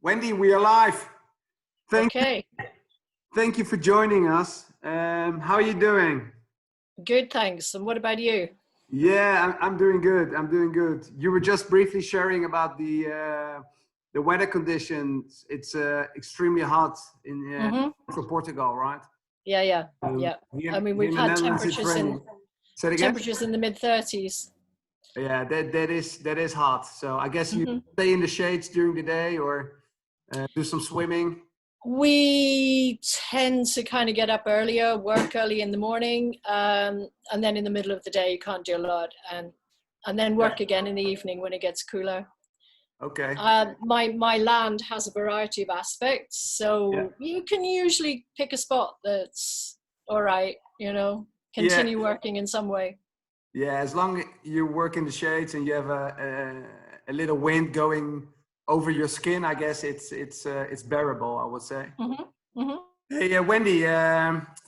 Wendy, we are live. Okay. Thank you for joining us. How are you doing? Good, thanks. And what about you? Yeah, I'm doing good. I'm doing good. You were just briefly sharing about the weather conditions. It's extremely hot in Mm-hmm. for Portugal, right? Yeah. I mean, Here we've in the had Netherlands, it's raining. Say it again? temperatures in the mid 30s. Yeah, that is hot. So I guess you Mm-hmm. stay in the shades during the day or do some swimming. We tend to kind of get up earlier, work early in the morning, and then in the middle of the day you can't do a lot, and then Yeah. work again in the evening when it gets cooler. Okay. My land has a variety of aspects, Yeah. so you can usually pick a spot that's all right, Yeah. continue working in some way. Yeah, as long as you work in the shades and you have a little wind going over your skin, I guess it's bearable, I would say. Mm-hmm. Mm-hmm. Hey, Wendy,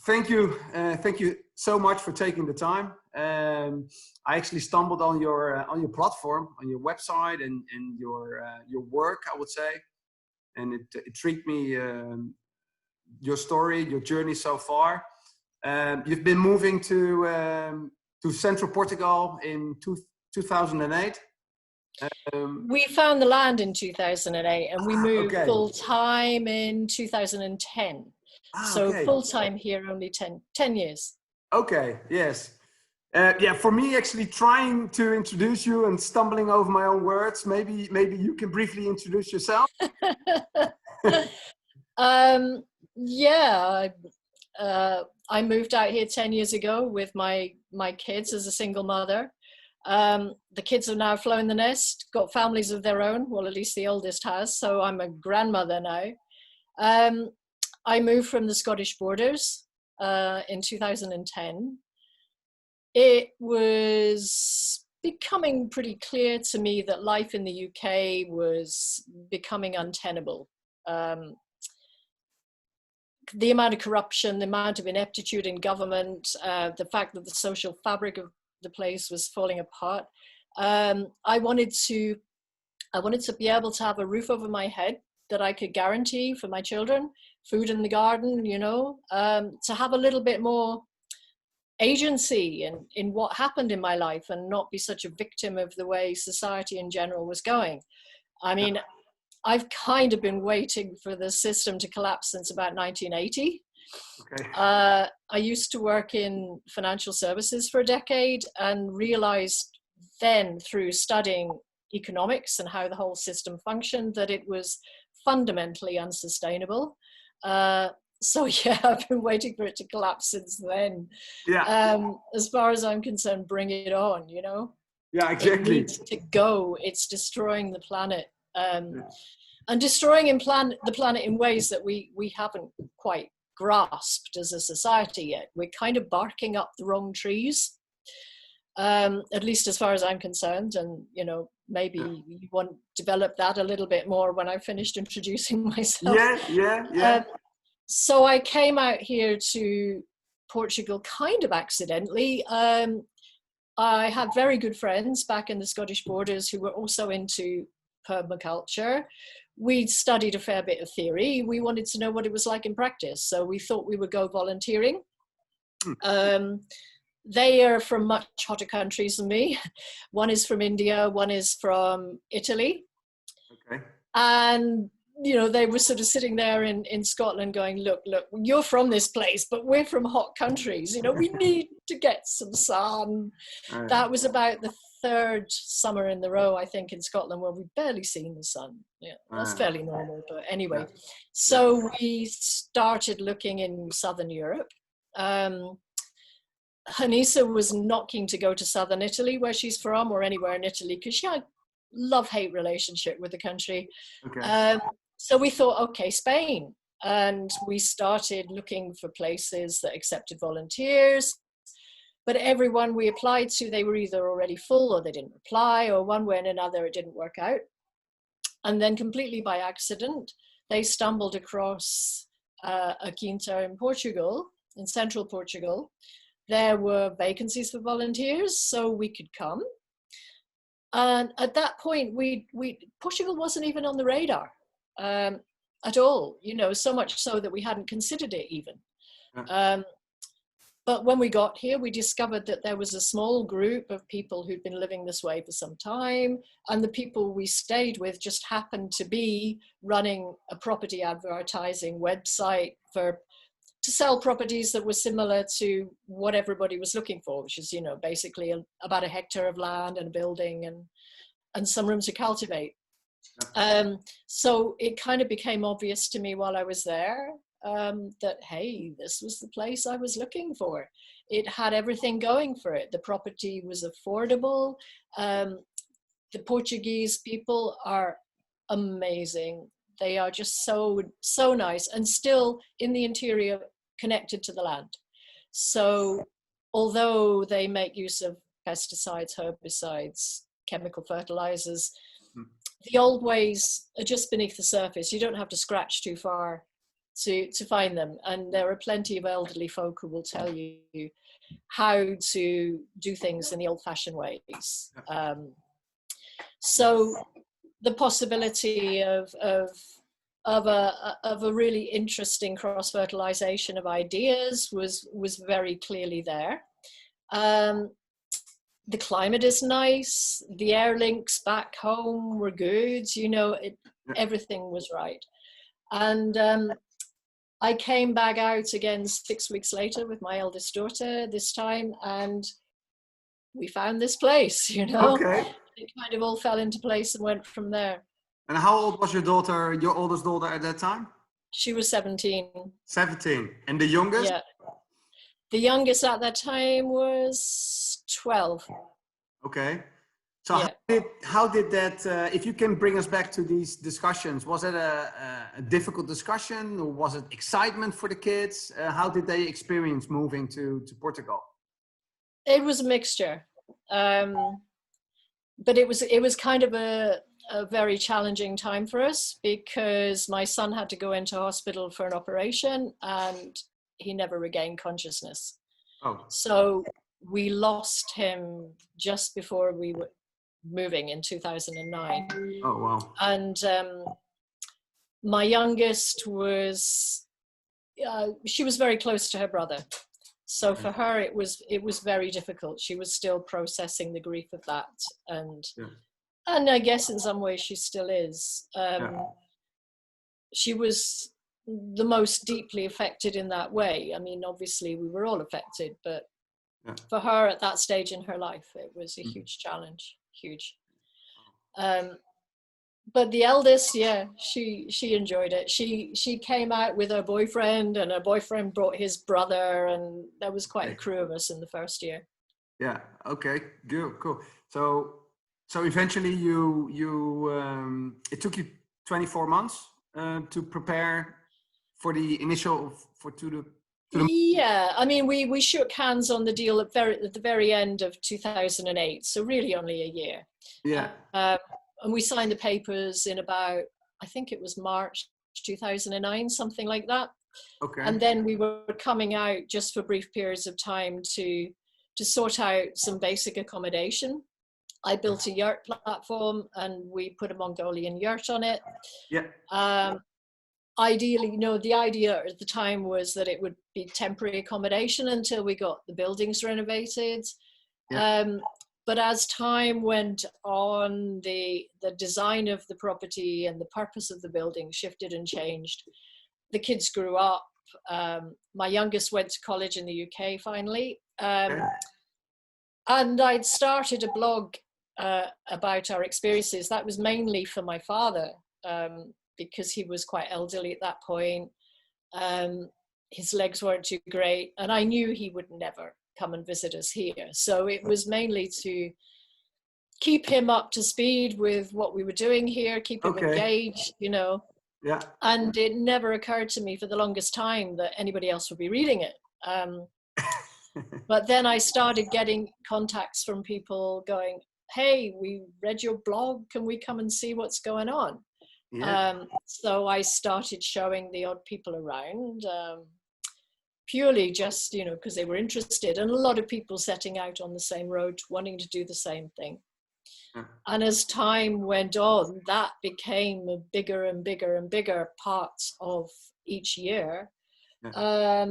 thank you so much for taking the time. I actually stumbled on your platform, on your website, and your work, I would say, and it intrigued me. Your story, your journey so far. You've been moving to central Portugal in 2008. We found the land in 2008 and we moved Okay. full time in 2010. So Okay. full time here only 10 years. Okay. Yes. Yeah. For me, actually, trying to introduce you and stumbling over my own words. Maybe you can briefly introduce yourself. Yeah, I moved out here 10 years ago with my kids as a single mother. The kids have now flown the nest, got families of their own. Well, at least the oldest has. So I'm a grandmother now. I moved from the Scottish borders in 2010. It was becoming pretty clear to me that life in the UK was becoming untenable. The amount of corruption, the amount of ineptitude in government, the fact that the social fabric of the place was falling apart. I wanted to be able to have a roof over my head that I could guarantee for my children, food in the garden, to have a little bit more agency in what happened in my life and not be such a victim of the way society in general was going. I mean, I've kind of been waiting for the system to collapse since about 1980. Okay. I used to work in financial services for a decade and realized then through studying economics and how the whole system functioned that it was fundamentally unsustainable. So yeah, I've been waiting for it to collapse since then. Yeah. As far as I'm concerned, bring it on, Yeah. It Exactly. needs to go. It's destroying the planet. And destroying the planet in ways that we haven't quite grasped as a society yet. We're kind of barking up the wrong trees, at least as far as I'm concerned. And, maybe you want to develop that a little bit more when I've finished introducing myself. Yeah. So I came out here to Portugal kind of accidentally. I had very good friends back in the Scottish borders who were also into permaculture. We'd studied a fair bit of theory. We wanted to know what it was like in practice. So we thought we would go volunteering. They are from much hotter countries than me. One is from India, one is from Italy. Okay. And, they were sort of sitting there in Scotland going, look, you're from this place, but we're from hot countries. We need to get some sun. That was about the third summer in the row, I think, in Scotland where we've barely seen the sun. Yeah, that's fairly normal. But anyway, so we started looking in Southern Europe. Hanisa was not keen to go to Southern Italy, where she's from, or anywhere in Italy, because she had a love-hate relationship with the country. Okay. So we thought, okay, Spain. And we started looking for places that accepted volunteers. But everyone we applied to, they were either already full or they didn't reply, or one way and another, it didn't work out. And then completely by accident, they stumbled across a Quinta in Portugal, in central Portugal. There were vacancies for volunteers, so we could come. And at that point, Portugal wasn't even on the radar. at all, you know, so much so that we hadn't considered it even. But when we got here, we discovered that there was a small group of people who'd been living this way for some time. And the people we stayed with just happened to be running a property advertising website to sell properties that were similar to what everybody was looking for, which is, you know, basically about a hectare of land and a building and some room to cultivate. So it kind of became obvious to me while I was there that, hey, this was the place I was looking for. It had everything going for it. The property was affordable. The Portuguese people are amazing. They are just so nice, and still in the interior connected to the land. So although they make use of pesticides, herbicides, chemical fertilizers, the old ways are just beneath the surface. You don't have to scratch too far to find them. And there are plenty of elderly folk who will tell you how to do things in the old-fashioned ways. So the possibility of a really interesting cross-fertilization of ideas was very clearly there. The climate is nice. The air links back home were good. You know, everything was right. And I came back out again 6 weeks later with my eldest daughter this time, and we found this place, you know. Okay. It kind of all fell into place and went from there. And how old was your daughter, your oldest daughter at that time? She was 17. 17. And the youngest? Yeah. The youngest at that time was 12. Okay. So yeah. how did that, if you can bring us back to these discussions, was it a difficult discussion, or was it excitement for the kids? How did they experience moving to Portugal? It was a mixture. But it was kind of a very challenging time for us, because my son had to go into hospital for an operation and he never regained consciousness. Oh. So we lost him just before we were moving in 2009. Oh, wow. And my youngest was, she was very close to her brother. So for her, it was very difficult. She was still processing the grief of that. And I guess in some ways she still is. She was the most deeply affected in that way. I mean, obviously we were all affected, but for her at that stage in her life, it was a huge challenge, huge. But the eldest, she enjoyed it. She came out with her boyfriend, and her boyfriend brought his brother, and there was quite a crew of us in the first year. Yeah. Okay. Good. Cool. So eventually it took you 24 months to prepare for the initial Yeah, I mean, we shook hands on the deal at the very end of 2008, so really only a year. Yeah. And we signed the papers in about, I think it was March 2009, something like that. Okay. And then we were coming out just for brief periods of time to sort out some basic accommodation. I built a yurt platform and we put a Mongolian yurt on it. Yeah. Ideally, the idea at the time was that it would be temporary accommodation until we got the buildings renovated. Yeah. But as time went on, the design of the property and the purpose of the building shifted and changed. The kids grew up. My youngest went to college in the UK finally. And I'd started a blog about our experiences. That was mainly for my father, because he was quite elderly at that point. His legs weren't too great, and I knew he would never come and visit us here. So it was mainly to keep him up to speed with what we were doing here, keep him engaged, Yeah. And it never occurred to me for the longest time that anybody else would be reading it. But then I started getting contacts from people going, hey, we read your blog, can we come and see what's going on? Yeah. So I started showing the odd people around, purely just, because they were interested, and a lot of people setting out on the same road, wanting to do the same thing. Yeah. And as time went on, that became a bigger and bigger and bigger part of each year. Yeah.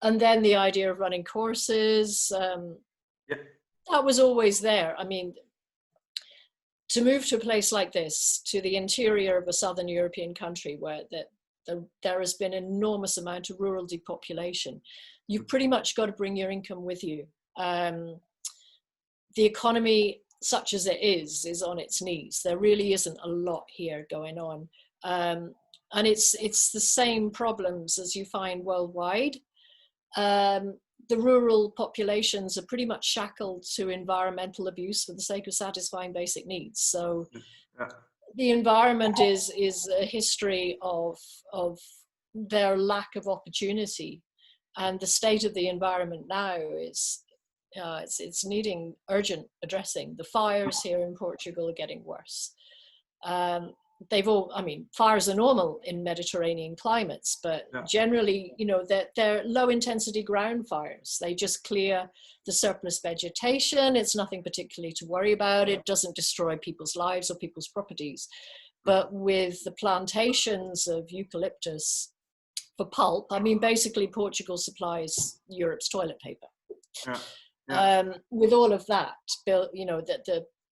And then the idea of running courses, Yeah. that was always there. I mean, to move to a place like this, to the interior of a southern European country where there has been an enormous amount of rural depopulation, you've pretty much got to bring your income with you. The economy, such as it is on its knees. There really isn't a lot here going on. And it's the same problems as you find worldwide. The rural populations are pretty much shackled to environmental abuse for the sake of satisfying basic needs. So the environment is a history of their lack of opportunity, and the state of the environment now is it's needing urgent addressing. The fires here in Portugal are getting worse. Fires are normal in Mediterranean climates, but generally, they're low intensity ground fires. They just clear the surplus vegetation. It's nothing particularly to worry about. It doesn't destroy people's lives or people's properties. But with the plantations of eucalyptus for pulp, basically Portugal supplies Europe's toilet paper. With all of that,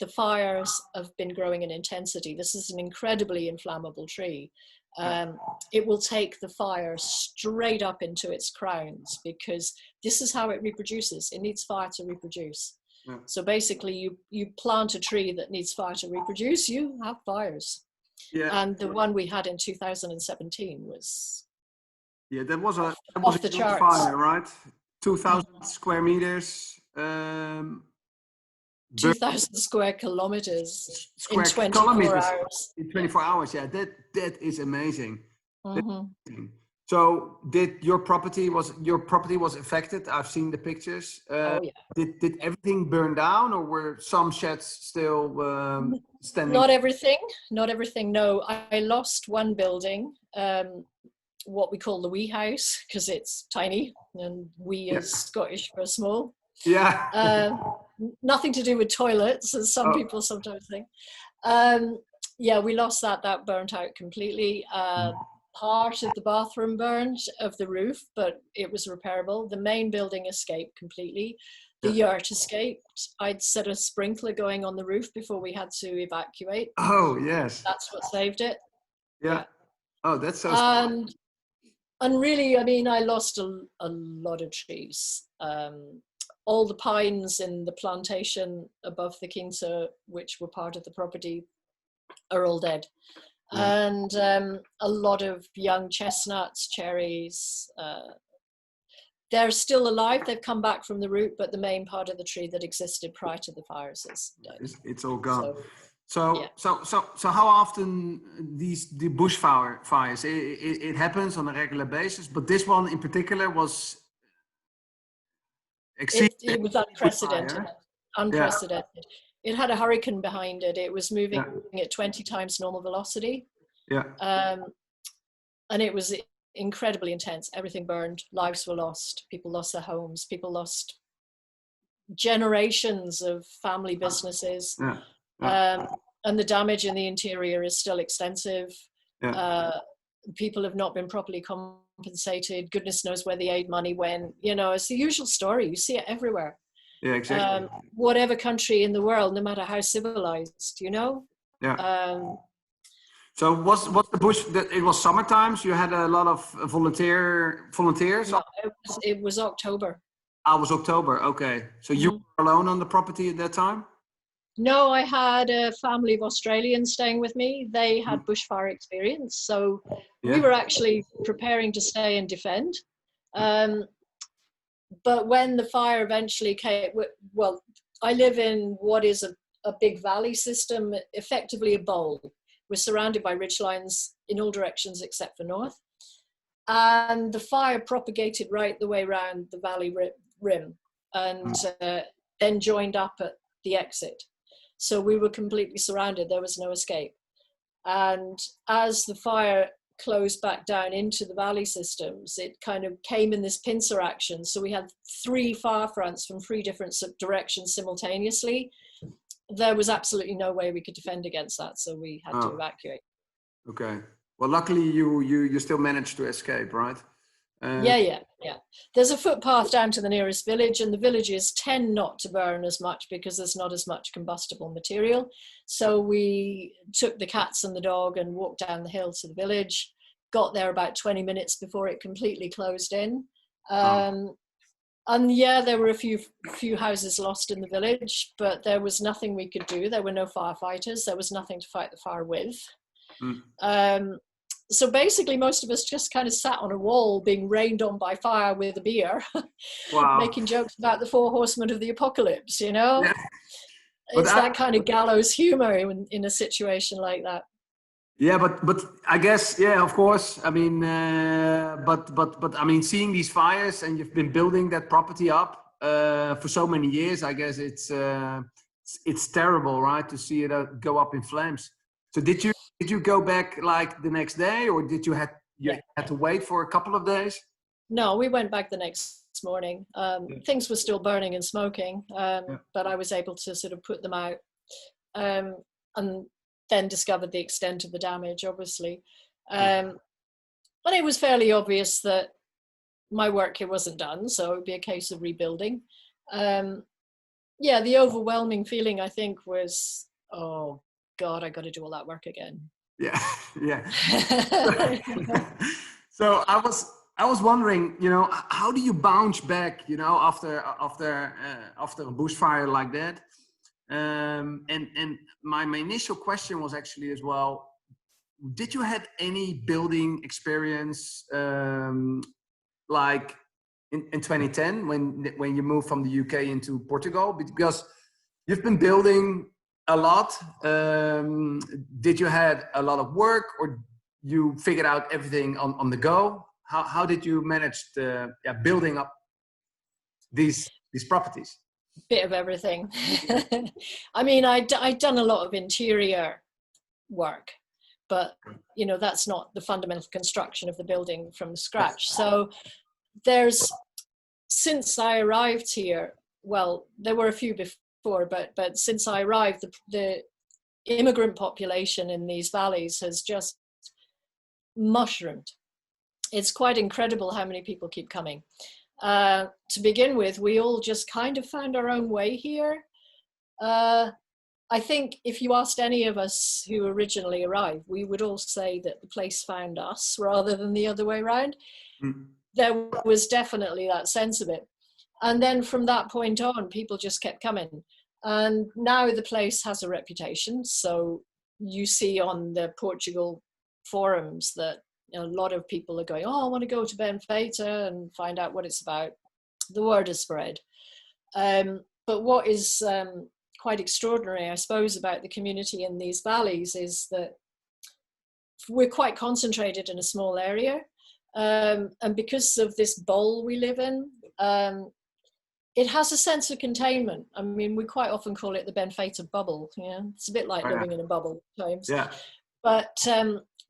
the fires have been growing in intensity. This is an incredibly inflammable tree. It will take the fire straight up into its crowns because this is how it reproduces. It needs fire to reproduce. So basically you plant a tree that needs fire to reproduce, you have fires. And the one we had in 2017 was that was off the charts. Fire, right? 2,000 square meters. 2,000 square kilometers in 24 hours. In 24 hours, that is amazing. So, your property was affected? I've seen the pictures. Did everything burn down, or were some sheds still standing? Not everything. No, I lost one building, what we call the wee house, because it's tiny, and wee is Scottish for small. Nothing to do with toilets, as some people sometimes think. We lost that. That burnt out completely. Part of the bathroom burned, of the roof, but it was repairable. The main building escaped completely. The yurt escaped. I'd set a sprinkler going on the roof before we had to evacuate. Oh, yes. That's what saved it. Oh, that's so smart. And really, I lost a lot of trees. All the pines in the plantation above the Quinta, which were part of the property, are all dead. And a lot of young chestnuts, cherries, they're still alive. They've come back from the root, but the main part of the tree that existed prior to the fires is dead. It's all gone. So how often the bushfires? It happens on a regular basis, but this one in particular was it was unprecedented. Unprecedented. It had a hurricane behind it. It was moving at 20 times normal velocity. And it was incredibly intense. Everything burned. Lives were lost. People lost their homes. People lost generations of family businesses. And the damage in the interior is still extensive. People have not been properly compensated. Goodness knows where the aid money went. It's the usual story. You see it everywhere. Exactly. Whatever country in the world, no matter how civilized, So was the bush? It was summertime. So you had a lot of volunteers. No, it was October. It was October. Okay. So you were alone on the property at that time? No, I had a family of Australians staying with me. They had bushfire experience, so we were actually preparing to stay and defend. But when the fire eventually came, I live in what is a big valley system, effectively a bowl. We're surrounded by ridgelines in all directions except for north. And the fire propagated right the way around the valley rim and then joined up at the exit. So we were completely surrounded. There was no escape. And as the fire closed back down into the valley systems, it kind of came in this pincer action. So we had 3 fire fronts from 3 different directions simultaneously. there was absolutely no way we could defend against that, so we had to evacuate. Okay. Well, luckily you still managed to escape, right? Yeah. There's a footpath down to the nearest village, and the villages tend not to burn as much because there's not as much combustible material. So we took the cats and the dog and walked down the hill to the village, got there about 20 minutes before it completely closed in. And yeah, there were a few houses lost in the village, but there was nothing we could do. There were no firefighters. There was nothing to fight the fire with. So basically, most of us just kind of sat on a wall being rained on by fire with a beer, making jokes about the 4 horsemen of the apocalypse, you know? Yeah. It's that kind of gallows humor in a situation like that. Yeah, but I guess, yeah, of course. I mean, but I mean, seeing these fires, and you've been building that property up for so many years, I guess it's terrible, right, to see it go up in flames. So did you go back like the next day, or did you had to wait for a couple of days? No, we went back the next morning. Things were still burning and smoking, but I was able to sort of put them out, and then discovered the extent of the damage, obviously. And it was fairly obvious that my work here wasn't done, so it would be a case of rebuilding. Yeah, the overwhelming feeling, I think, was, oh God, I got to do all that work again. Yeah. So I was wondering, you know, how do you bounce back, you know, after a bushfire like that? And my initial question was actually as well, did you have any building experience like in 2010 when you moved from the UK into Portugal? Because you've been building a lot. Did you had a lot of work, or you figured out everything on the go? How did you manage building up these properties? Bit of everything. I mean, I'd done a lot of interior work, but you know, that's not the fundamental construction of the building from scratch. So since I arrived here, well, there were a few before, but since I arrived, the immigrant population in these valleys has just mushroomed. It's quite incredible how many people keep coming. To begin with, we all just kind of found our own way here. I think if you asked any of us who originally arrived, we would all say that the place found us rather than the other way around. There was definitely that sense of it. And then from that point on, people just kept coming. And now the place has a reputation. So you see on the Portugal forums that a lot of people are going, oh, I want to go to Benfeita and find out what it's about. The word has spread. But what is quite extraordinary, I suppose, about the community in these valleys is that we're quite concentrated in a small area. And because of this bowl we live in, it has a sense of containment. I mean, we quite often call it the Benfeita bubble. You know? It's a bit like living in a bubble at times. Yeah. But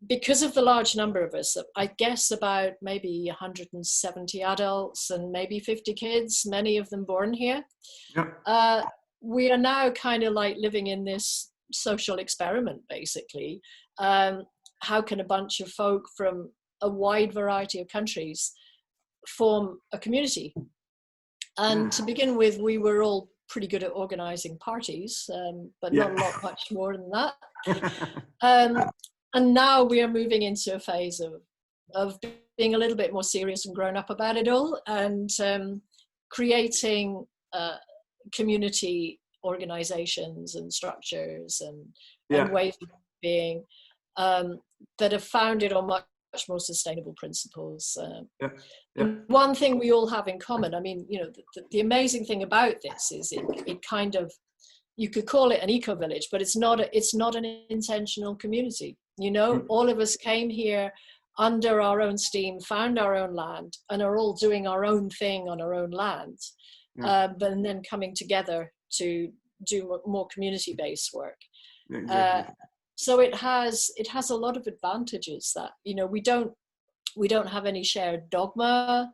because of the large number of us, I guess about maybe 170 adults and maybe 50 kids, many of them born here. Yep. We are now kind of like living in this social experiment, basically. How can a bunch of folk from a wide variety of countries form a community? And to begin with, we were all pretty good at organizing parties, but not much more than that. And now we are moving into a phase of being a little bit more serious and grown up about it all, and creating community organizations and structures and ways of being that are founded on much more sustainable principles. One thing we all have in common, I mean, you know, the amazing thing about this is it kind of, you could call it an eco-village, but it's not an intentional community. You know, all of us came here under our own steam, found our own land, and are all doing our own thing on our own land, but then coming together to do more community-based work. Exactly. So it has a lot of advantages that, you know, we don't have any shared dogma.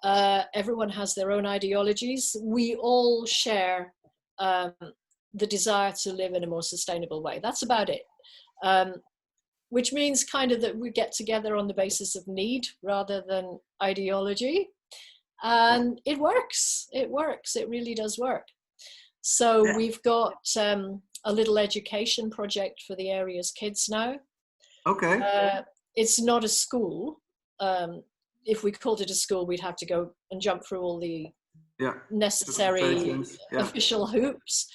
Everyone has their own ideologies. We all share the desire to live in a more sustainable way. That's about it. Which means kind of that we get together on the basis of need rather than ideology. And it works. It works. It really does work. So we've got a little education project for the area's kids now. Okay. It's not a school. If we called it a school, we'd have to go and jump through all the necessary official hoops.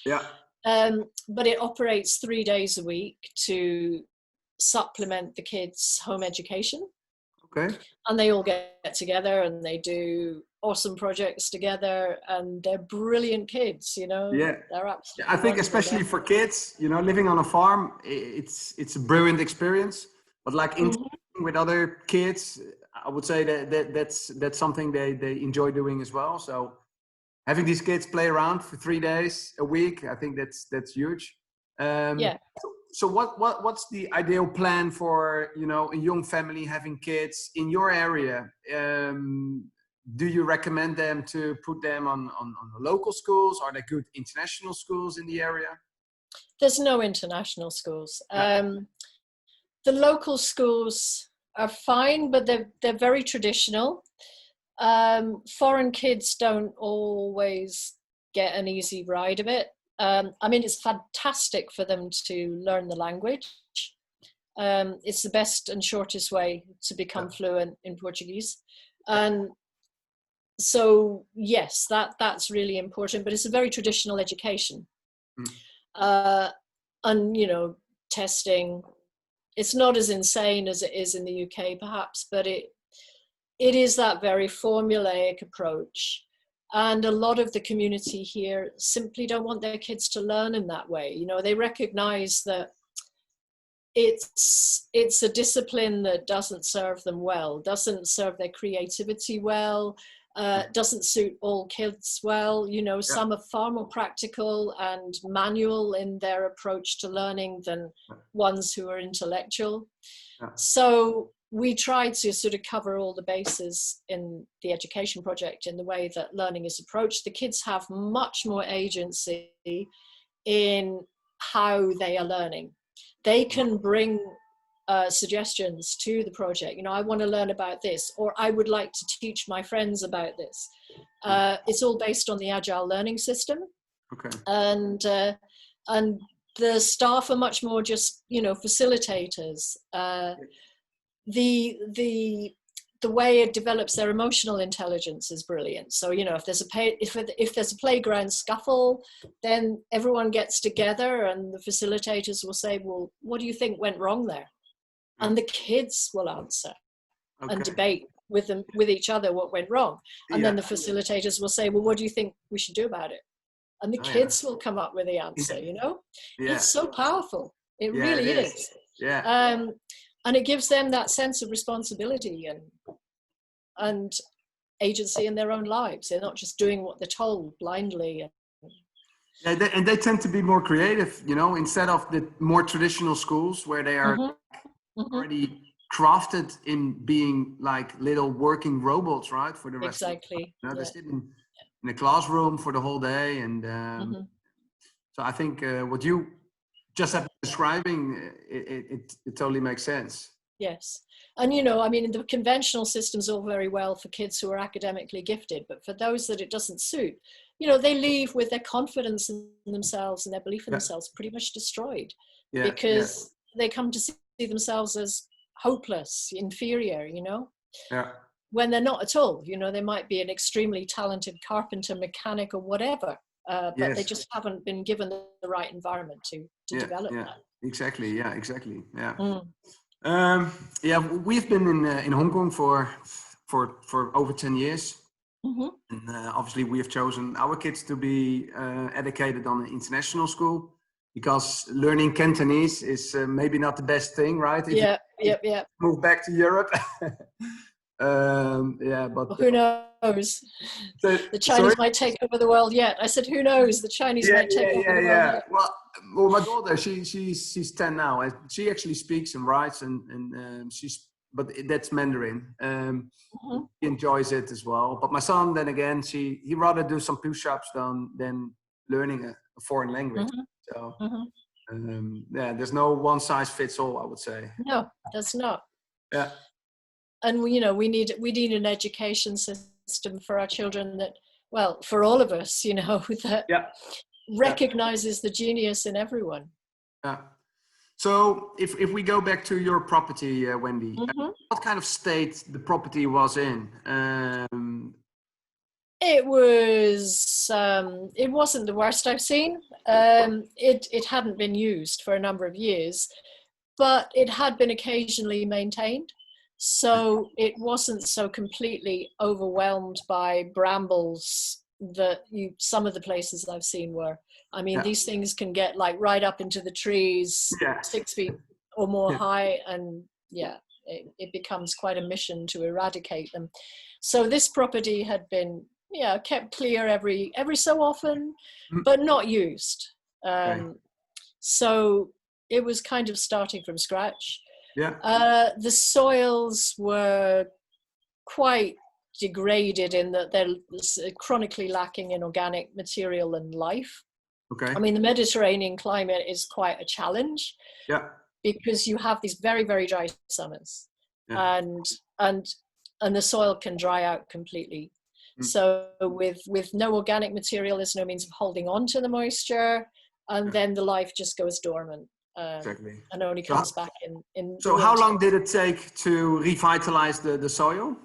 But it operates 3 days a week to supplement the kids' home education. Okay. And they all get together and they do awesome projects together, and they're brilliant kids, you know. Yeah. They're absolutely I think especially for kids, you know, living on a farm, it's a brilliant experience. But like interacting with other kids, I would say that's something they enjoy doing as well. So having these kids play around for 3 days a week, I think that's huge. So what's the ideal plan for, you know, a young family having kids in your area? Do you recommend them to put them on the local schools? Are there good international schools in the area? There's no international schools. The local schools are fine, but they're very traditional. Foreign kids don't always get an easy ride of it. I mean, it's fantastic for them to learn the language. It's the best and shortest way to become fluent in Portuguese. And so, yes, that's really important, but it's a very traditional education. And, you know, testing, it's not as insane as it is in the UK, perhaps, but it is that very formulaic approach. And a lot of the community here simply don't want their kids to learn in that way. You know, they recognize that it's a discipline that doesn't serve them well, doesn't serve their creativity well, doesn't suit all kids well. You know, some are far more practical and manual in their approach to learning than ones who are intellectual. So we try to sort of cover all the bases in the education project in the way that learning is approached. The kids have much more agency in how they are learning. They can bring suggestions to the project. You know, I want to learn about this, or I would like to teach my friends about this. It's all based on the Agile learning system. Okay. And the staff are much more just, you know, facilitators. The way it develops their emotional intelligence is brilliant. So, you know, if there's a playground scuffle, then everyone gets together and the facilitators will say, well, what do you think went wrong there? And the kids will answer and debate with each other what went wrong. And then the facilitators will say, well, what do you think we should do about it? And the kids will come up with the answer, you know? It's so powerful. It really is. And it gives them that sense of responsibility and agency in their own lives. They're not just doing what they're told blindly. And they tend to be more creative, you know, instead of the more traditional schools where they are already crafted in being like little working robots, right? For the rest of the time. You know, they sit in a classroom for the whole day. And so I think what you just have been describing, it totally makes sense. Yes. And, you know, I mean, the conventional system's all very well for kids who are academically gifted, but for those that it doesn't suit, you know, they leave with their confidence in themselves and their belief in themselves pretty much destroyed because they come to see themselves as hopeless, inferior, you know, when they're not at all. You know, they might be an extremely talented carpenter, mechanic or whatever, but they just haven't been given the right environment to develop that. Exactly. We've been in Hong Kong for over 10 years. And obviously we have chosen our kids to be educated on an international school because learning Cantonese is maybe not the best thing, right? Move back to Europe. But who knows? The Chinese might take over the world yet. I said, who knows? The Chinese might take over the world yet. Well, my daughter, she's 10 now, and she actually speaks and writes, and but that's Mandarin. He enjoys it as well. But my son, then again, he rather do some push-ups than learning a foreign language. Mm-hmm. So Mm-hmm. yeah, there's no one size fits all, I would say. No, there's not. Yeah. And we need an education system for our children that, well, for all of us, that Yeah. recognizes the genius in everyone. Yeah. So if we go back to your property, Wendy, Mm-hmm. what kind of state the property was in? It was. It wasn't the worst I've seen. It hadn't been used for a number of years, but it had been occasionally maintained, so it wasn't so completely overwhelmed by brambles that some of the places I've seen were. I mean, these things can get like right up into the trees, 6 feet or more high, and it becomes quite a mission to eradicate them. So this property had been kept clear every so often, but not used. So it was kind of starting from scratch. The soils were quite degraded in that they're chronically lacking in organic material and life. I mean, the Mediterranean climate is quite a challenge. Because you have these very, very dry summers, and the soil can dry out completely. So with no organic material, there's no means of holding on to the moisture, and then the life just goes dormant. And only comes back in So how long did it take to revitalize the soil?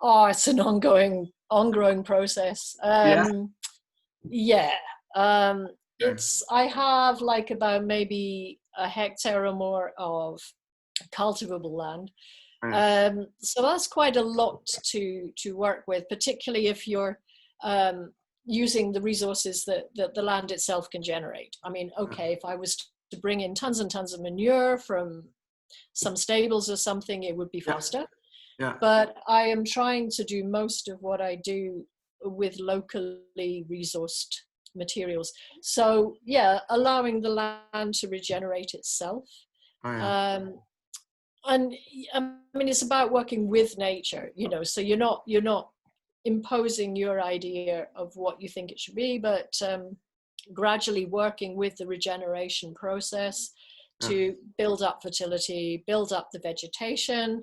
Oh, it's an ongoing process. I have like about maybe a hectare or more of cultivable land. So that's quite a lot to work with, particularly if you're using the resources that the land itself can generate. I mean, okay, if I was to bring in tons and tons of manure from some stables or something, it would be faster. But I am trying to do most of what I do with locally resourced materials. So allowing the land to regenerate itself. And I mean, it's about working with nature, so you're not imposing your idea of what you think it should be, but gradually working with the regeneration process to build up fertility, build up the vegetation,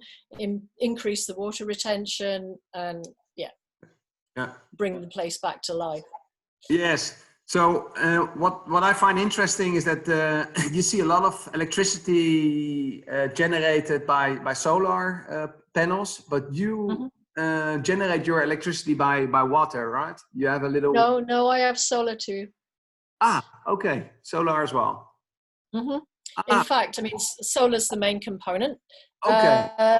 increase the water retention, and bring the place back to life. Yes. So what I find interesting is that you see a lot of electricity generated by solar panels, but you generate your electricity by water, right? You have a little. No, I have solar too. Okay, solar as well. In fact, I mean, solar's the main component. Okay.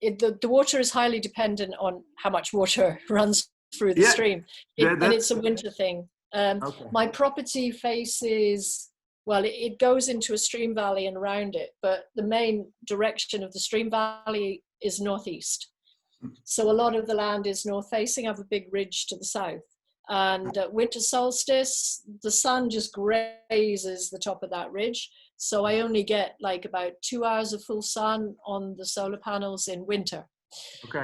The water is highly dependent on how much water runs through the stream, and it's a winter thing. My property faces, well, it goes into a stream valley and around it, but the main direction of the stream valley is northeast. So a lot of the land is north facing. I have a big ridge to the south. And at winter solstice, the sun just grazes the top of that ridge. So I only get like about 2 hours of full sun on the solar panels in winter.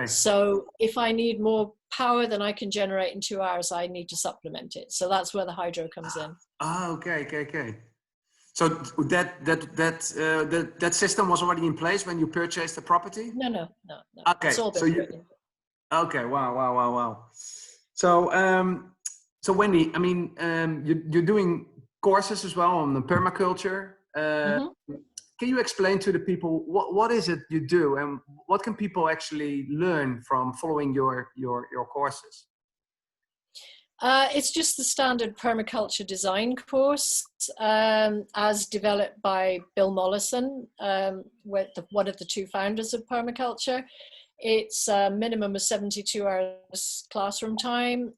So if I need more power than I can generate in 2 hours, I need to supplement it. So that's where the hydro comes in. Okay. So that system was already in place when you purchased the property? No. Okay. It's all been okay. Wow. So Wendy, I mean, you're doing courses as well on the permaculture. Can you explain to the people what is it you do and what can people actually learn from following your courses? It's just the Standard Permaculture Design course, as developed by Bill Mollison, one of the two founders of permaculture. It's a minimum of 72 hours classroom time,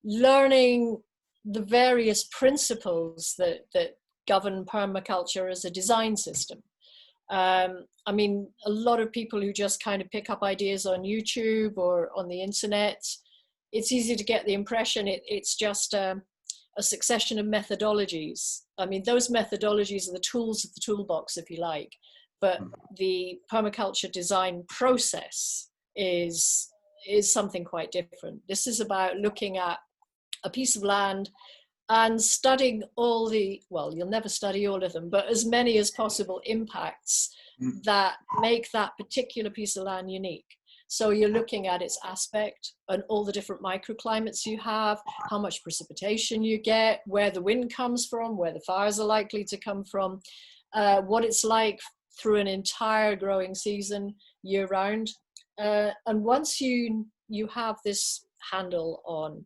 learning the various principles that govern permaculture as a design system. I mean, a lot of people who just kind of pick up ideas on YouTube or on the internet, it's easy to get the impression it's just a succession of methodologies. I mean, those methodologies are the tools of the toolbox, if you like, but the permaculture design process is something quite different. This is about looking at a piece of land and studying all the, well, you'll never study all of them, but as many as possible impacts that make that particular piece of land unique. So you're looking at its aspect and all the different microclimates you have, how much precipitation you get, where the wind comes from, where the fires are likely to come from, what it's like through an entire growing season year round. And once you have this handle on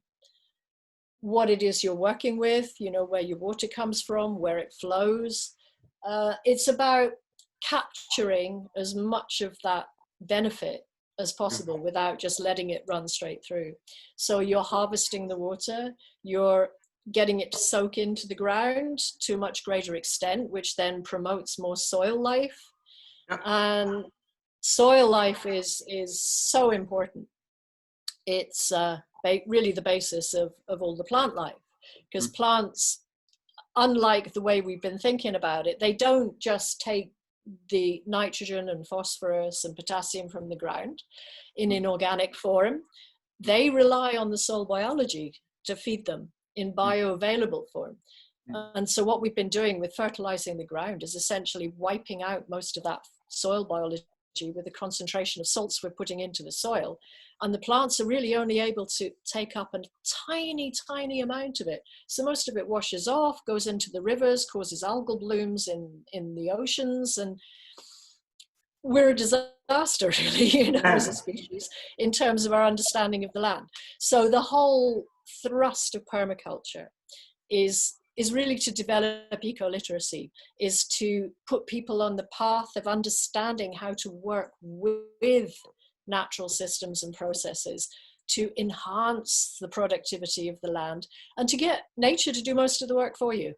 what it is you're working with, you know, where your water comes from, where it flows, it's about capturing as much of that benefit as possible without just letting it run straight through. So you're harvesting the water, you're getting it to soak into the ground to a much greater extent, which then promotes more soil life. And soil life is so important. It's really the basis of all the plant life, because plants, unlike the way we've been thinking about it, they don't just take the nitrogen and phosphorus and potassium from the ground in inorganic form. They rely on the soil biology to feed them in bioavailable form. And so what we've been doing with fertilizing the ground is essentially wiping out most of that soil biology with the concentration of salts we're putting into the soil. And the plants are really only able to take up a tiny, tiny amount of it. So most of it washes off, goes into the rivers, causes algal blooms in the oceans. And we're a disaster, really, you know, as a species, in terms of our understanding of the land. So the whole thrust of permaculture is really to develop eco-literacy, is to put people on the path of understanding how to work with natural systems and processes to enhance the productivity of the land and to get nature to do most of the work for you,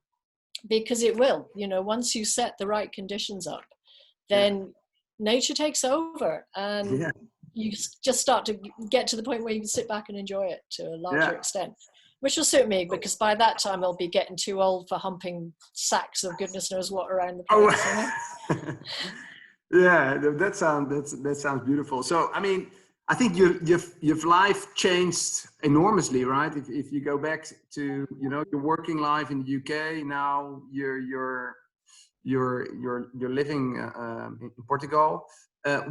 because it will, you know, once you set the right conditions up, then nature takes over and you just start to get to the point where you can sit back and enjoy it to a larger extent, which will suit me, because by that time I'll be getting too old for humping sacks of goodness knows what around the place. Yeah, that sounds beautiful. So, I mean, I think your life changed enormously, right? If you go back to, you know, your working life in the UK, now you're living in Portugal.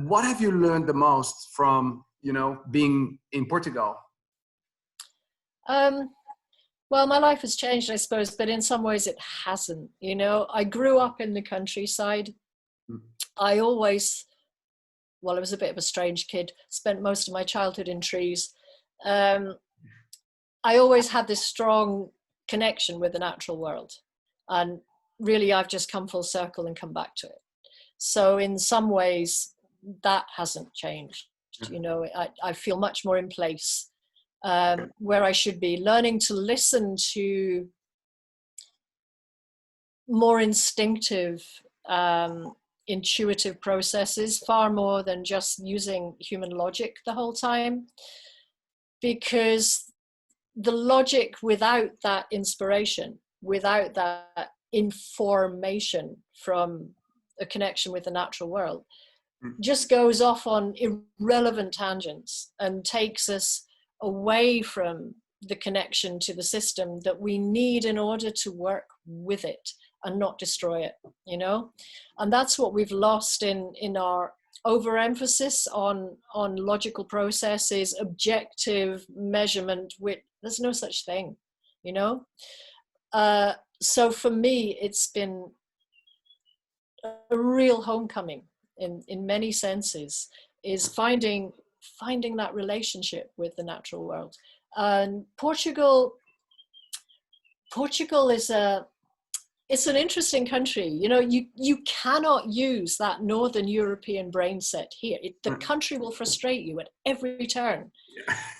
What have you learned the most from, you know, being in Portugal? Well, my life has changed, I suppose, but in some ways it hasn't. You know, I grew up in the countryside. I was a bit of a strange kid, spent most of my childhood in trees. I always had this strong connection with the natural world. And really, I've just come full circle and come back to it. So in some ways, that hasn't changed. You know, I feel much more in place where I should be, learning to listen to more instinctive, intuitive processes, far more than just using human logic the whole time, because the logic without that inspiration, without that information from a connection with the natural world, just goes off on irrelevant tangents and takes us away from the connection to the system that we need in order to work with it and not destroy it, you know? And that's what we've lost in our overemphasis on logical processes, objective measurement, which there's no such thing, you know? So for me, it's been a real homecoming in many senses, is finding that relationship with the natural world. And Portugal is it's an interesting country. You know, you cannot use that Northern European brain set here. The country will frustrate you at every turn.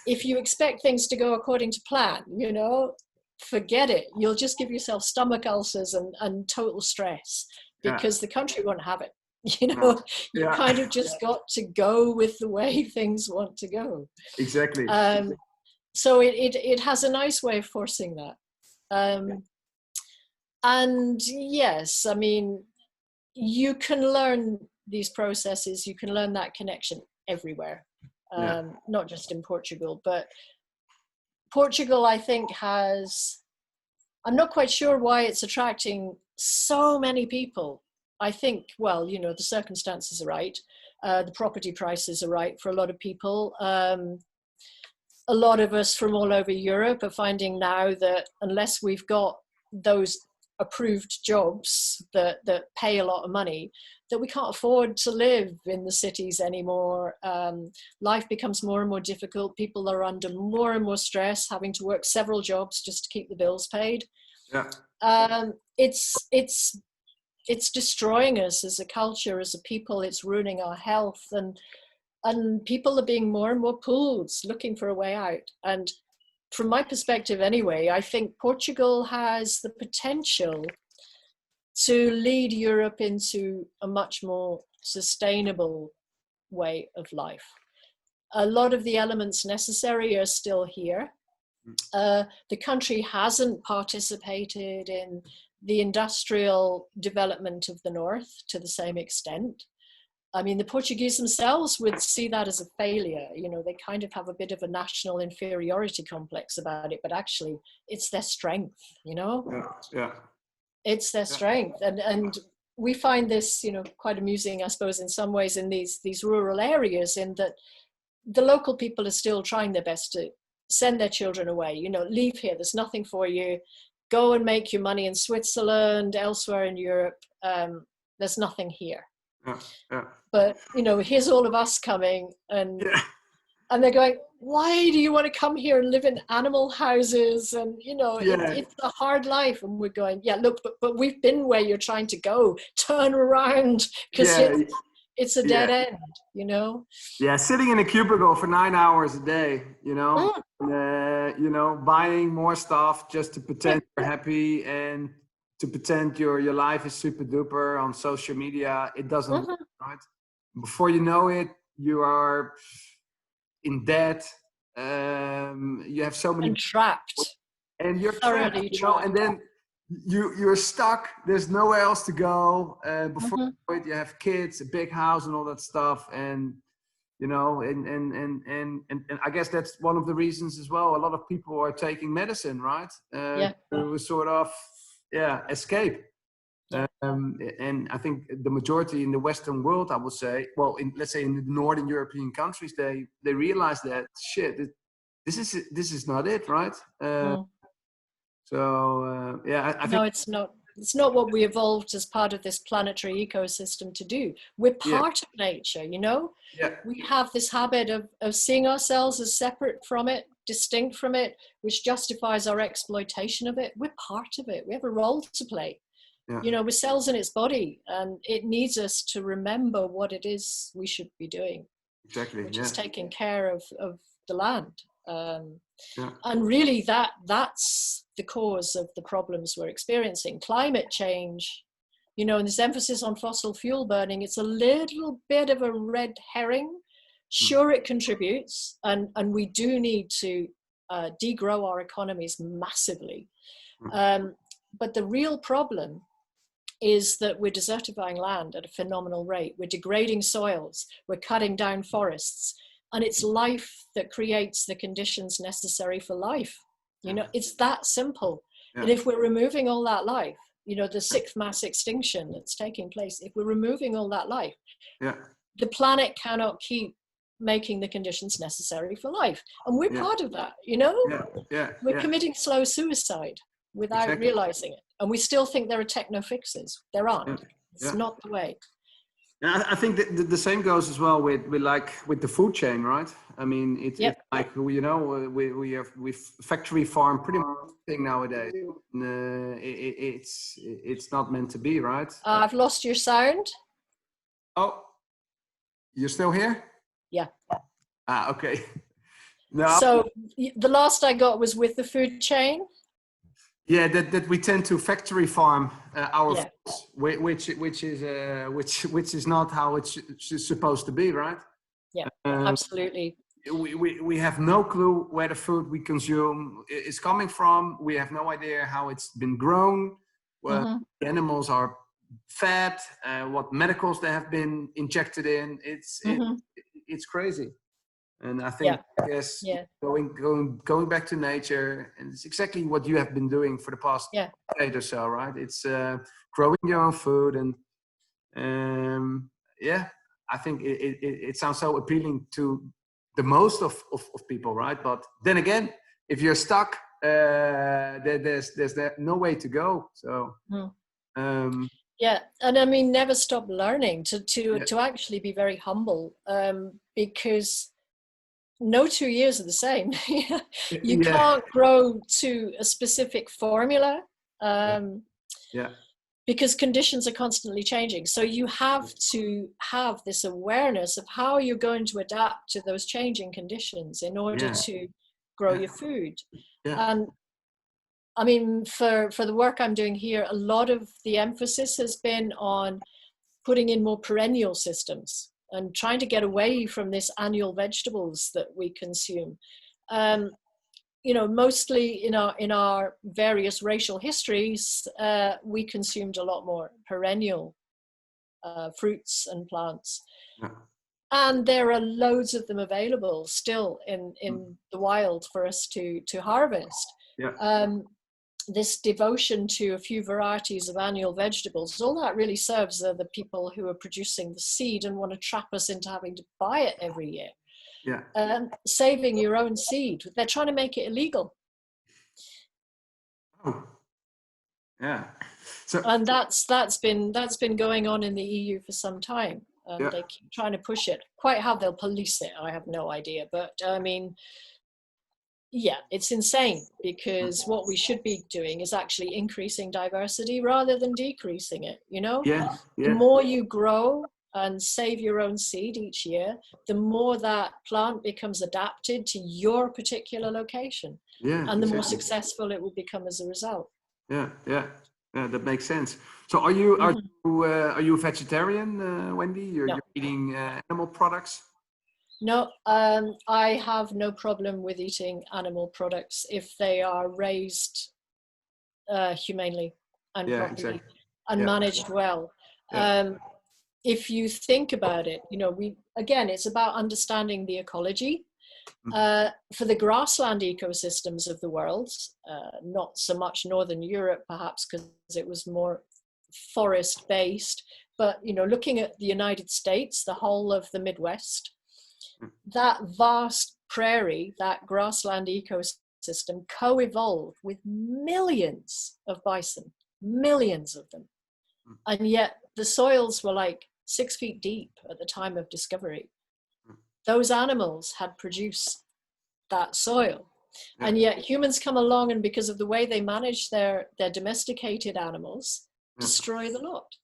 If you expect things to go according to plan, you know, forget it. You'll just give yourself stomach ulcers and total stress, because the country won't have it. You know, you kind of just got to go with the way things want to go. Exactly. So it has a nice way of forcing that. And yes, I mean, you can learn these processes, you can learn that connection everywhere, not just in Portugal, but Portugal, I think, I'm not quite sure why it's attracting so many people. I think, well, you know, the circumstances are right. The property prices are right for a lot of people. A lot of us from all over Europe are finding now that unless we've got those approved jobs that pay a lot of money, that we can't afford to live in the cities anymore. Life becomes more and more difficult. People are under more and more stress, having to work several jobs just to keep the bills paid. Yeah. It's destroying us as a culture, as a people. It's ruining our health, and people are being more and more pulled, looking for a way out. And from my perspective anyway, I think Portugal has the potential to lead Europe into a much more sustainable way of life. A lot of the elements necessary are still here. The country hasn't participated in the industrial development of the North to the same extent. I mean, the Portuguese themselves would see that as a failure. You know, they kind of have a bit of a national inferiority complex about it, but actually it's their strength, you know? Yeah. It's their strength. And we find this, you know, quite amusing, I suppose, in some ways in these rural areas, in that the local people are still trying their best to send their children away, you know, leave here, there's nothing for you, go and make your money in Switzerland, elsewhere in Europe, there's nothing here. Yeah. But, you know, here's all of us coming, and they're going, why do you want to come here and live in animal houses? And, you know, it's a hard life. And we're going, yeah, look, but we've been where you're trying to go. Turn around, because it's a dead end, you know? Yeah, sitting in a cubicle for 9 hours a day, you know, you know, buying more stuff just to pretend you're happy and to pretend your life is super duper on social media. It doesn't work, right? Before you know it, you are in debt. You have so many and trapped, and you're thoroughly trapped, you know, and then you're stuck. There's nowhere else to go. Before you know it, you have kids, a big house, and all that stuff, and you know, and I guess that's one of the reasons as well. A lot of people are taking medicine, right? To sort of escape. And I think the majority in the Western world, I would say, well, let's say in the Northern European countries, they realize that shit, this is not it, right? So I think no, it's not. It's not what we evolved as part of this planetary ecosystem to do. We're part of nature, you know? We have this habit of seeing ourselves as separate from it, distinct from it, which justifies our exploitation of it. We're part of it. We have a role to play. You know, we're cells in its body, and it needs us to remember what it is we should be doing. Exactly. Which is taking care of the land. And really that's the cause of the problems we're experiencing. Climate change, you know, and this emphasis on fossil fuel burning, it's a little bit of a red herring. Sure, it contributes, and we do need to degrow our economies massively. But the real problem is that we're desertifying land at a phenomenal rate. We're degrading soils, we're cutting down forests, and it's life that creates the conditions necessary for life. You know, it's that simple. And if we're removing all that life, you know, the sixth mass extinction that's taking place, if we're removing all that life, the planet cannot keep making the conditions necessary for life. And we're part of that, you know? We're committing slow suicide without realizing it. And we still think there are techno fixes. There aren't. It's not the way. And I think that the same goes as well with the food chain, right? I mean, it's like, you know, we factory farm pretty much thing nowadays. It's not meant to be, right? I've lost your sound. Oh, you're still here? Yeah. Okay. No. So the last I got was with the food chain. Yeah, that we tend to factory farm our foods, which is not how it's supposed to be, right? Yeah, absolutely. We have no clue where the food we consume is coming from. We have no idea how it's been grown. The animals are fed. What medicals they have been injected in. It's crazy. And I think, I guess, going back to nature, and it's exactly what you have been doing for the past decade or so, right? It's growing your own food, and I think it sounds so appealing to the most of people, right? But then again, if you're stuck, there's no way to go. So. And I mean, never stop learning to actually be very humble, because no 2 years are the same. You can't grow to a specific formula, because conditions are constantly changing. So you have to have this awareness of how you're going to adapt to those changing conditions in order to grow your food. And I mean, for the work I'm doing here, a lot of the emphasis has been on putting in more perennial systems and trying to get away from this annual vegetables that we consume. You know, mostly in our various racial histories, we consumed a lot more perennial fruits and plants. And there are loads of them available still in the wild for us to harvest. This devotion to a few varieties of annual vegetables, all that really serves are the people who are producing the seed and want to trap us into having to buy it every year. Saving your own seed, they're trying to make it illegal. So, and that's been going on in the EU for some time. They keep trying to push it. Quite how they'll police it, I have no idea. But I mean, it's insane, because what we should be doing is actually increasing diversity rather than decreasing it, you know? The more you grow and save your own seed each year, the more that plant becomes adapted to your particular location. And the more successful it will become as a result. That makes sense. So are you a vegetarian, Wendy? You're eating animal products? No, I have no problem with eating animal products if they are raised humanely and properly and managed well. If you think about it, you know, it's about understanding the ecology. For the grassland ecosystems of the world, not so much Northern Europe, perhaps because it was more forest based, but, you know, looking at the United States, the whole of the Midwest, that vast prairie, that grassland ecosystem co-evolved with millions of bison, millions of them. And yet the soils were like 6 feet deep at the time of discovery. Those animals had produced that soil. And yet humans come along, and because of the way they manage their domesticated animals, destroy the lot.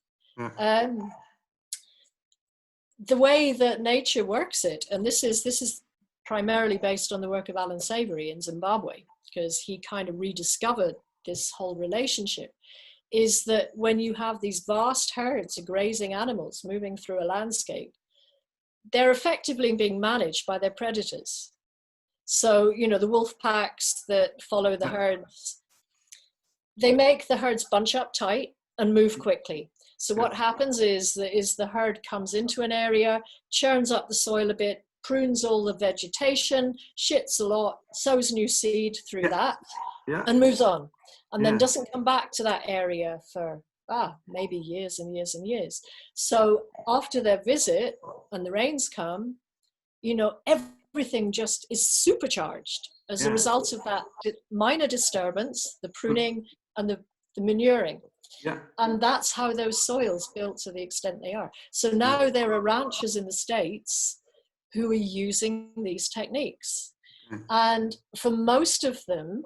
The way that nature works it, and this is primarily based on the work of Alan Savory in Zimbabwe, because he kind of rediscovered this whole relationship, is that when you have these vast herds of grazing animals moving through a landscape, they're effectively being managed by their predators. So, you know, the wolf packs that follow the herds, they make the herds bunch up tight and move quickly. So what happens is the herd comes into an area, churns up the soil a bit, prunes all the vegetation, shits a lot, sows new seed through that, and moves on. And then doesn't come back to that area for maybe years and years and years. So after their visit and the rains come, you know, everything just is supercharged as a result of that minor disturbance, the pruning and the manuring. And that's how those soils built to the extent they are. So now there are ranchers in the States who are using these techniques. And for most of them,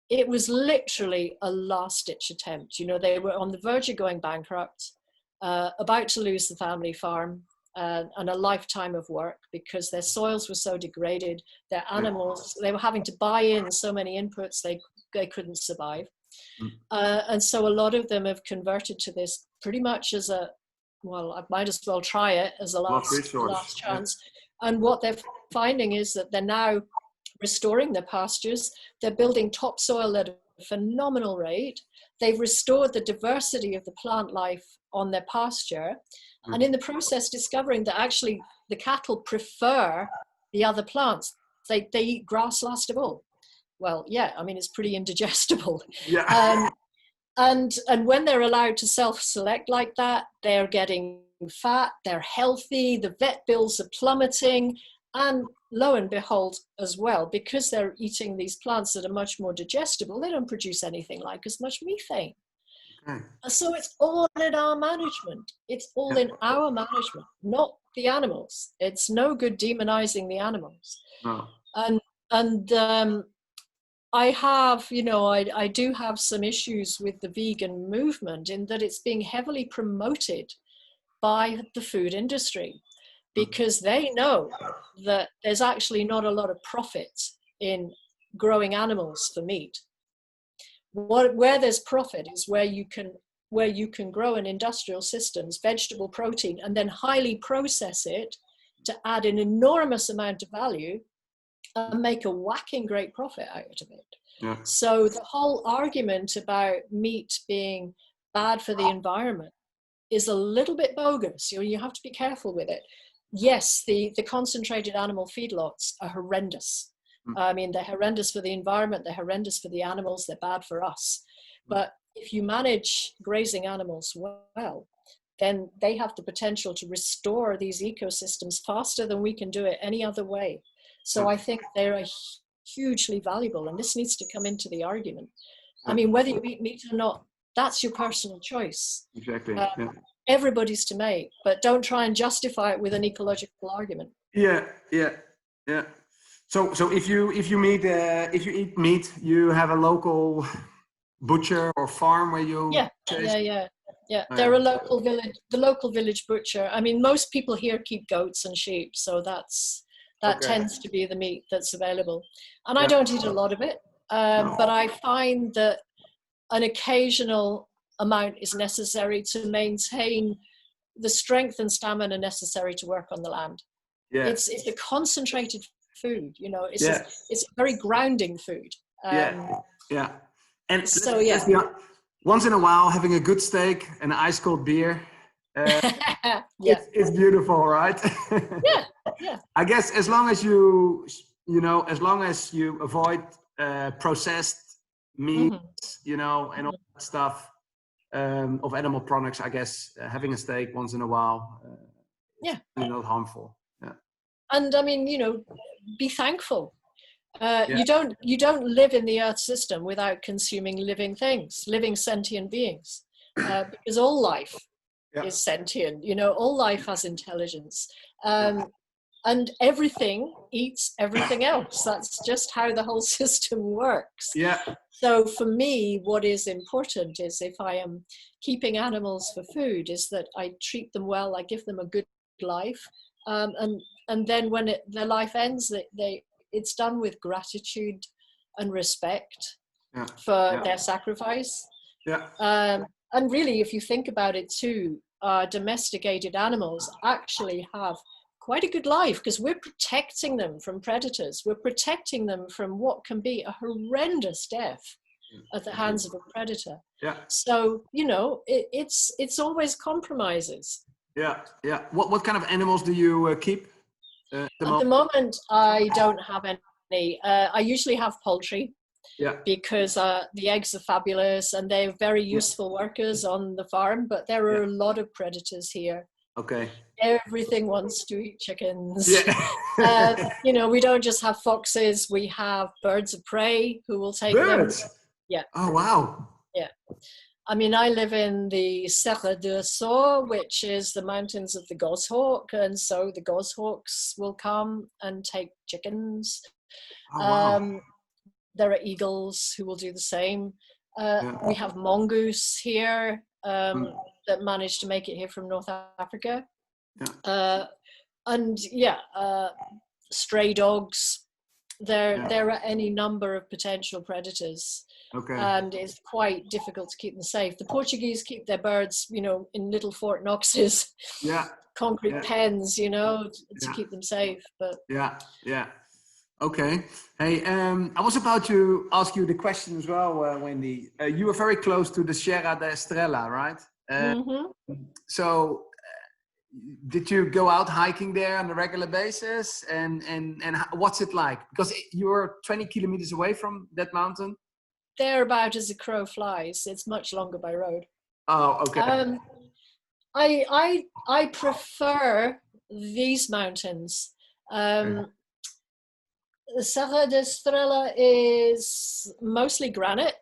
it was literally a last-ditch attempt. You know, they were on the verge of going bankrupt, about to lose the family farm and a lifetime of work because their soils were so degraded. Their animals, they were having to buy in so many inputs, they couldn't survive. And so a lot of them have converted to this pretty much as I might as well try it as a last chance. And what they're finding is that they're now restoring their pastures. They're building topsoil at a phenomenal rate. They've restored the diversity of the plant life on their pasture. And in the process, discovering that actually the cattle prefer the other plants, they eat grass last of all. Well, yeah, I mean, it's pretty indigestible. Yeah. And when they're allowed to self-select like that, they're getting fat, they're healthy, the vet bills are plummeting, and lo and behold as well, because they're eating these plants that are much more digestible, they don't produce anything like as much methane. Okay. So it's all in our management. It's all in our management, not the animals. It's no good demonizing the animals. No. And I have, I do have some issues with the vegan movement in that it's being heavily promoted by the food industry, because they know that there's actually not a lot of profit in growing animals for meat. Where there's profit is where you can grow in industrial systems vegetable protein and then highly process it to add an enormous amount of value and make a whacking great profit out of it. Yeah. So the whole argument about meat being bad for the environment is a little bit bogus. You have to be careful with it. Yes, the concentrated animal feedlots are horrendous. I mean, they're horrendous for the environment, they're horrendous for the animals, they're bad for us. But if you manage grazing animals well, then they have the potential to restore these ecosystems faster than we can do it any other way. So I think they're hugely valuable, and this needs to come into the argument. I mean, whether you eat meat or not, that's your personal choice. Exactly. Everybody's to make, but don't try and justify it with an ecological argument. Yeah. So if you eat meat, you have a local butcher or farm where you Yeah. They're a local village, the local village butcher. I mean, most people here keep goats and sheep, so that tends to be the meat that's available. And I don't eat a lot of it, but I find that an occasional amount is necessary to maintain the strength and stamina necessary to work on the land. Yeah. It's a concentrated food, it's a very grounding food. And so once in a while, having a good steak and ice cold beer, it's beautiful, right? Yeah. I guess as long as you avoid processed meats, and all that stuff of animal products, I guess having a steak once in a while, not harmful. Yeah. And I mean, be thankful. You don't live in the Earth system without consuming living things, living sentient beings, because all life is sentient. All life has intelligence, and everything eats everything else. That's just how the whole system works. Yeah. So for me, what is important is, if I am keeping animals for food, is that I treat them well, I give them a good life, and then when their life ends, it's done with gratitude and respect for their sacrifice. Yeah. And really, if you think about it too, domesticated animals actually have quite a good life, because we're protecting them from predators. We're protecting them from what can be a horrendous death at the hands of a predator. Yeah. So, it's always compromises. Yeah. What kind of animals do you keep? At the moment, I don't have any. I usually have poultry, because the eggs are fabulous and they're very useful workers on the farm. But there are a lot of predators here. Okay. Everything wants to eat chickens. Yeah. We don't just have foxes. We have birds of prey who will take birds. Them. Yeah. Oh wow. Yeah. I mean, I live in the Serra do Açor, which is the mountains of the goshawk, and so the goshawks will come and take chickens. Oh, wow. There are eagles who will do the same. We have mongoose here that managed to make it here from North Africa. And stray dogs. There are any number of potential predators. Okay. And it's quite difficult to keep them safe. The Portuguese keep their birds, in little Fort Knoxes, concrete pens, to keep them safe. But okay. Hey, I was about to ask you the question as well, Wendy. You are very close to the Serra da Estrela, right? So did you go out hiking there on a regular basis? And what's it like? Because you're 20 kilometers away from that mountain. They're about as a crow flies. It's much longer by road. Oh, okay. I prefer these mountains. The Serra da Estrela is mostly granite,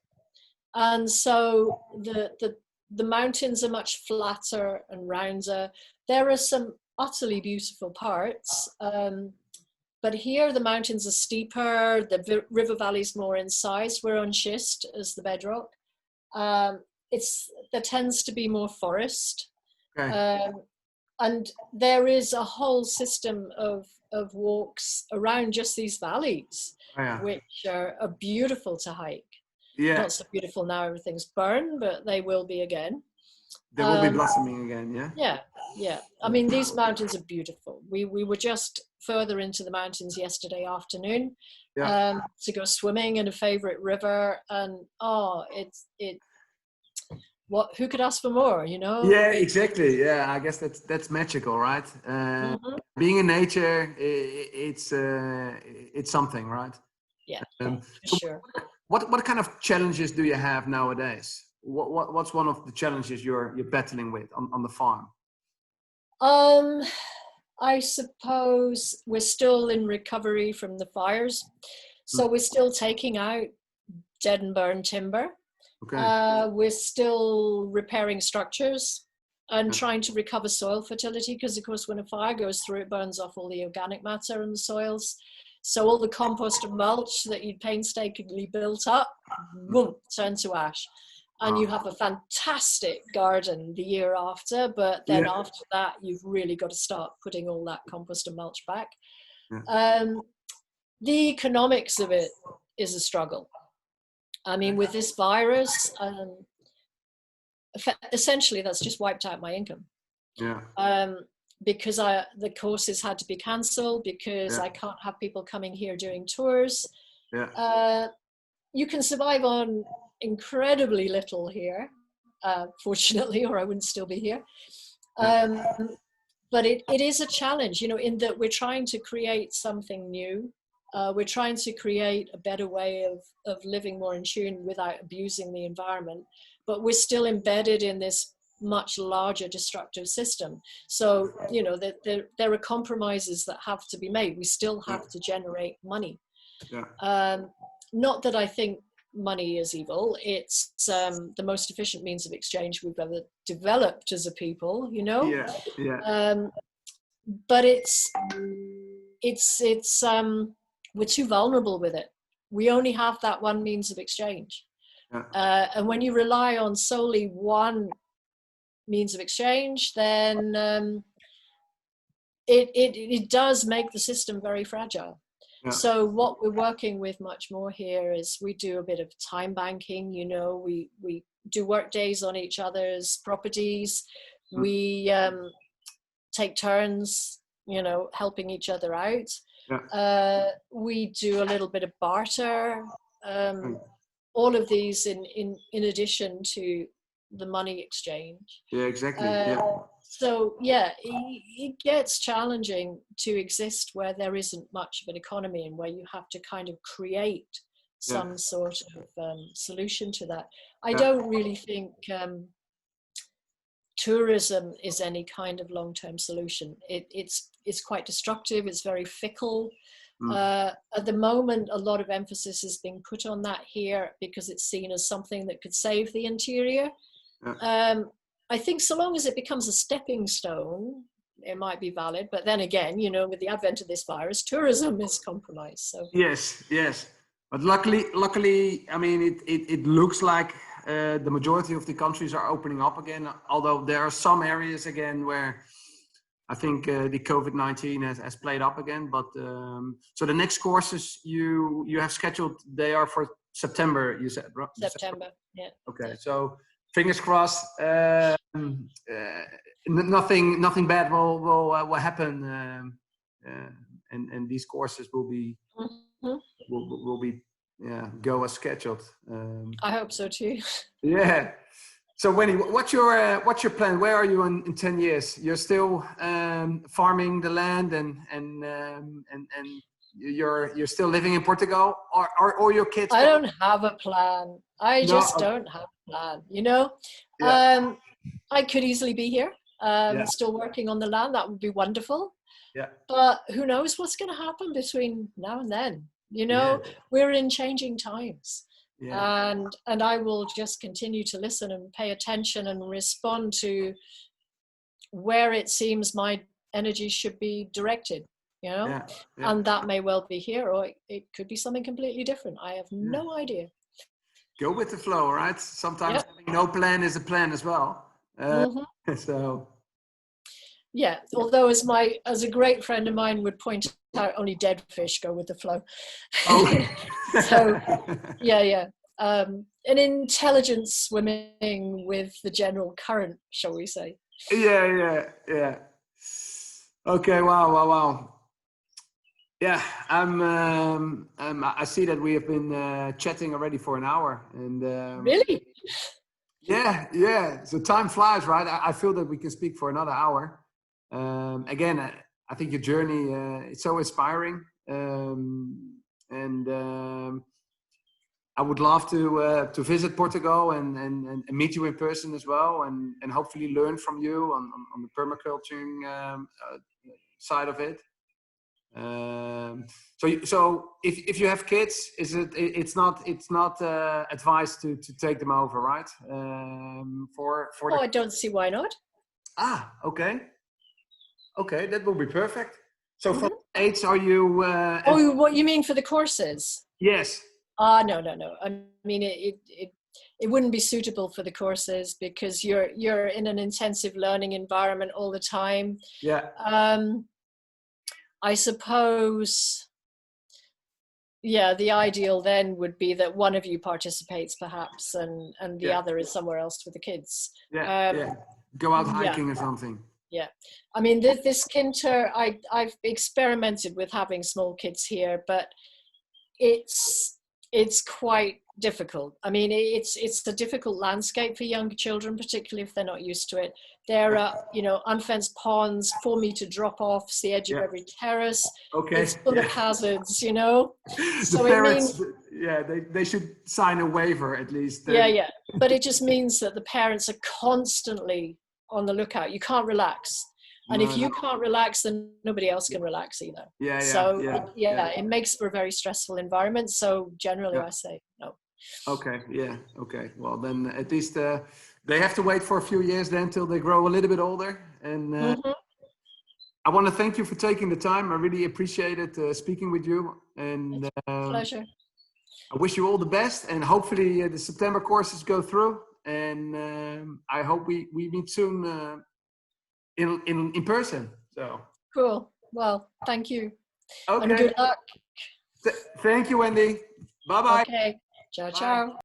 and so the mountains are much flatter and rounder. There are some utterly beautiful parts, but here the mountains are steeper, the river valley's more incised. We're on schist as the bedrock. There tends to be more forest. Okay. And there is a whole system of walks around just these valleys, Oh, yeah. which are beautiful to hike. Yeah. Not so beautiful now, everything's burned, but they will be again. They will be blossoming again, yeah? Yeah, yeah. I mean, these mountains are beautiful. We were just further into the mountains yesterday afternoon to go swimming in a favorite river, and who could ask for more, you know? Yeah, exactly. Yeah, I guess that's magical, right? Being in nature, it's something, right? Yeah, for so sure. What kind of challenges do you have nowadays? What's one of the challenges you're battling with on the farm? I suppose we're still in recovery from the fires, so we're still taking out dead and burned timber. Okay. We're still repairing structures and trying to recover soil fertility, because of course when a fire goes through, it burns off all the organic matter in the soils. So all the compost and mulch that you'd painstakingly built up, boom, turn to ash. And you have a fantastic garden the year after, but then after that, you've really got to start putting all that compost and mulch back. The economics of it is a struggle. I mean, with this virus, essentially that's just wiped out my income. Because the courses had to be cancelled, because I can't have people coming here doing tours. You can survive on incredibly little here, fortunately, or I wouldn't still be here. But it is a challenge, you know, in that we're trying to create something new. We're trying to create a better way of living more in tune without abusing the environment, but we're still embedded in this much larger destructive system. So, you know, there are compromises that have to be made. We still have to generate money. Not that I think money is evil. It's the most efficient means of exchange we've ever developed as a people, you know? But it's we're too vulnerable with it. We only have that one means of exchange. And when you rely on solely one means of exchange, then it does make the system very fragile. So what we're working with much more here is we do a bit of time banking, you know, we do work days on each other's properties. We take turns, you know, helping each other out. We do a little bit of barter. All of these in addition to the money exchange. Exactly. So it gets challenging to exist where there isn't much of an economy, and where you have to kind of create some sort of solution to that. I don't really think tourism is any kind of long-term solution. It's quite destructive. It's very fickle. At the moment, a lot of emphasis is being put on that here because it's seen as something that could save the interior. I think so long as it becomes a stepping stone, it might be valid. But then again, you know, with the advent of this virus, tourism is compromised. So yes. But luckily, I mean, it looks like the majority of the countries are opening up again. Although there are some areas again where I think the COVID-19 has played up again. But so the next courses you have scheduled, they are for September, you said, right? September, yeah. Okay, so fingers crossed. Nothing bad will happen, and these courses will be will be go as scheduled. I hope so too. So Wendy, what's your plan? Where are you in 10 years? You're still farming the land and you're still living in Portugal, or your kids? I don't have a plan. I No. just don't have a plan. You know, Yeah. I could easily be here, Yeah. still working on the land. That would be wonderful. Yeah. But who knows what's going to happen between now and then? You know, Yeah. we're in changing times. Yeah. And I will just continue to listen and pay attention and respond to where it seems my energy should be directed, you know. Yeah. Yeah. And that may well be here, or it could be something completely different. I have Yeah. no idea. Go with the flow, right? Sometimes Yep. having no plan is a plan as well. So yeah, although as a great friend of mine would point out, only dead fish go with the flow. oh. So yeah. An intelligent swimming with the general current, shall we say. Yeah. Okay, wow. Yeah, I see that we have been chatting already for an hour, and Really? Yeah. So time flies, right? I feel that we can speak for another hour. Again, I think your journey is so inspiring, and I would love to visit Portugal and meet you in person as well, and hopefully learn from you on the permaculturing side of it. So if you have kids, it's not advised to take them over, right? I don't see why not. Okay, that will be perfect. So for age are you? What you mean for the courses? Yes. No. I mean, it wouldn't be suitable for the courses because you're in an intensive learning environment all the time. Yeah. I suppose, the ideal then would be that one of you participates perhaps and the other is somewhere else with the kids. Yeah. Go out hiking or something. Yeah. I mean, this Quinta, I've experimented with having small kids here, but it's quite difficult. I mean, it's a difficult landscape for younger children, particularly if they're not used to it. There are, unfenced ponds, 4 meter drop-offs, the edge of every terrace. Okay. It's full of hazards, So the parents, they should sign a waiver at least. Yeah. But it just means that the parents are constantly on the lookout. You can't relax. And if you can't relax, then nobody else can relax either. It makes for a very stressful environment. So generally I say no. Okay. Well, then at least they have to wait for a few years then till they grow a little bit older. And I want to thank you for taking the time. I really appreciated speaking with you. And pleasure. I wish you all the best. And hopefully the September courses go through. And I hope we meet soon in person. So cool. Well, thank you. Okay. And good luck. Thank you, Wendy. Bye-bye. Okay. Ciao.